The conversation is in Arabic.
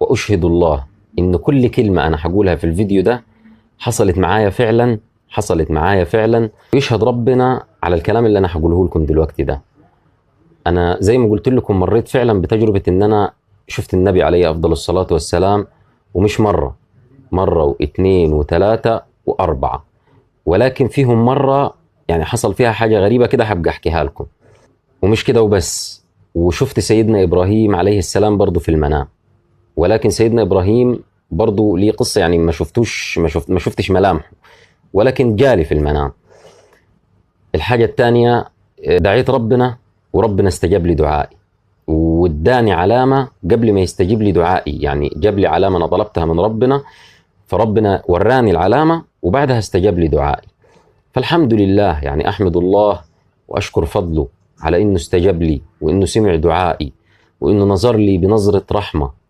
وأشهد الله إن كل كلمة أنا هقولها في الفيديو ده حصلت معايا فعلا، حصلت معايا فعلا. ويشهد ربنا على الكلام اللي أنا هقوله لكم دلوقتي ده. أنا زي ما قلت لكم مريت فعلا بتجربة إن أنا شفت النبي عليه أفضل الصلاة والسلام، ومش مرة، مرة واثنين وثلاثة وأربعة، ولكن فيهم مرة يعني حصل فيها حاجة غريبة كده هبقى أحكيها لكم. ومش كده وبس، وشفت سيدنا إبراهيم عليه السلام برضو في المنام. ولكن سيدنا إبراهيم برضو ليه قصة، يعني ما شفتش ملامحه، ولكن جالي في المنام. الحاجة الثانية، دعيت ربنا وربنا استجاب لي دعائي، واداني علامة قبل ما يستجيب لي دعائي. يعني جاب لي علامة أنا طلبتها من ربنا، فربنا وراني العلامة وبعدها استجاب لي دعائي. فالحمد لله، يعني أحمد الله وأشكر فضله على إنه استجاب لي، وإنه سمع دعائي، وإنه نظر لي بنظرة رحمة